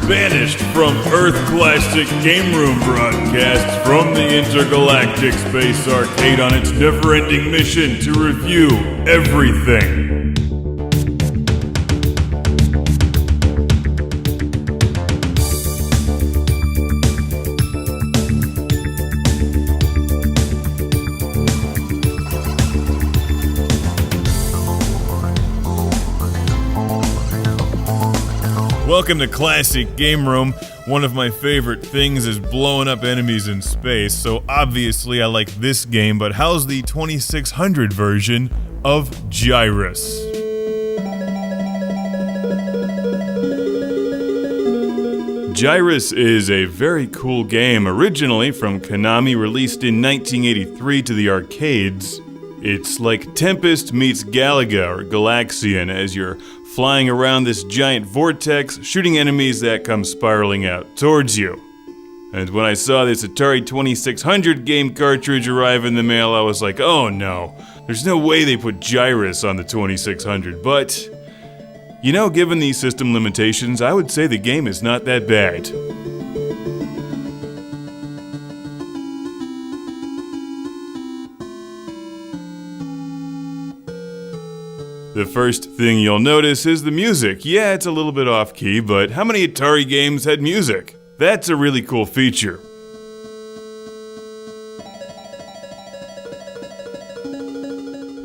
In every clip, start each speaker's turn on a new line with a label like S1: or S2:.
S1: banished from Earth Classic Game Room broadcasts from the Intergalactic Space Arcade on its never-ending mission to review everything. Welcome to Classic Game Room. One of my favorite things is blowing up enemies in space, so obviously I like this game, but how's the 2600 version of GYRUSS? GYRUSS is a very cool game, originally from Konami, released in 1983 to the arcades. It's like Tempest meets Galaga or Galaxian as you're flying around this giant vortex, shooting enemies that come spiraling out towards you. And when I saw this Atari 2600 game cartridge arrive in the mail, I was like, oh no, there's no way they put GYRUSS on the 2600, but, you know, given these system limitations, I would say the game is not that bad. The first thing you'll notice is the music. Yeah, it's a little bit off-key, but how many Atari games had music? That's a really cool feature.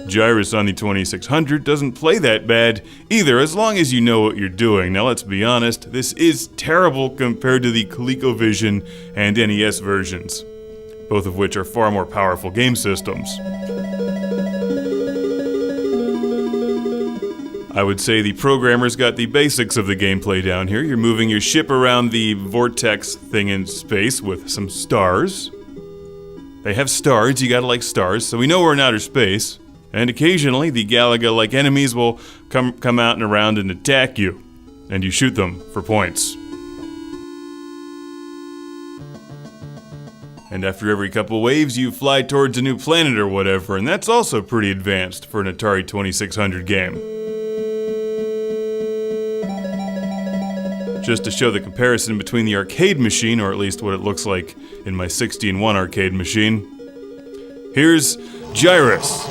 S1: GYRUSS on the 2600 doesn't play that bad either, as long as you know what you're doing. Now let's be honest, this is terrible compared to the ColecoVision and NES versions, both of which are far more powerful game systems. I would say the programmers got the basics of the gameplay down here. You're moving your ship around the vortex thing in space with some stars. They have stars, you gotta like stars, so we know we're in outer space. And occasionally the Galaga-like enemies will come out and around and attack you. And you shoot them for points. And after every couple waves you fly towards a new planet or whatever, and that's also pretty advanced for an Atari 2600 game. Just to show the comparison between the arcade machine, or at least what it looks like in my 16-1 arcade machine, here's GYRUSS.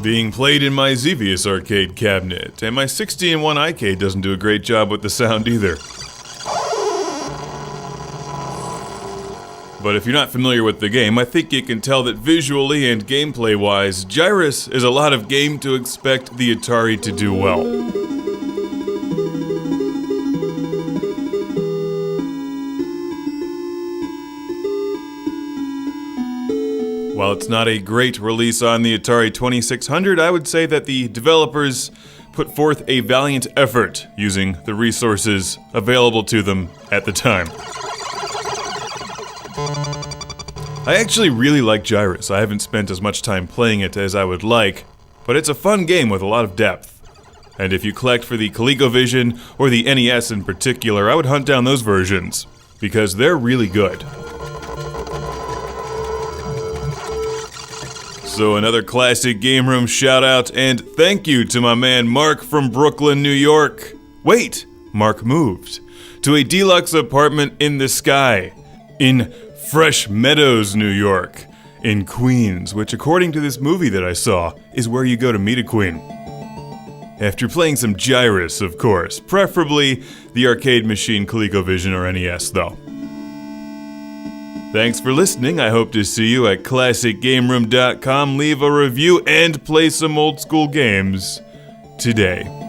S1: Being played in my Xevious arcade cabinet, and my 16-1 arcade doesn't do a great job with the sound either. But if you're not familiar with the game, I think you can tell that visually and gameplay-wise, GYRUSS is a lot of game to expect the Atari to do well. While it's not a great release on the Atari 2600, I would say that the developers put forth a valiant effort using the resources available to them at the time. I actually really like GYRUSS. I haven't spent as much time playing it as I would like, but it's a fun game with a lot of depth. And if you collect for the ColecoVision or the NES in particular, I would hunt down those versions, because they're really good. So another Classic Game Room shout out and thank you to my man Mark from Brooklyn, New York. Wait, Mark moved to a deluxe apartment in the sky in Fresh Meadows, New York, in Queens, which according to this movie that I saw, is where you go to meet a queen. After playing some GYRUSS, of course, preferably the arcade machine ColecoVision or NES though. Thanks for listening. I hope to see you at ClassicGameRoom.com. Leave a review and play some old school games today.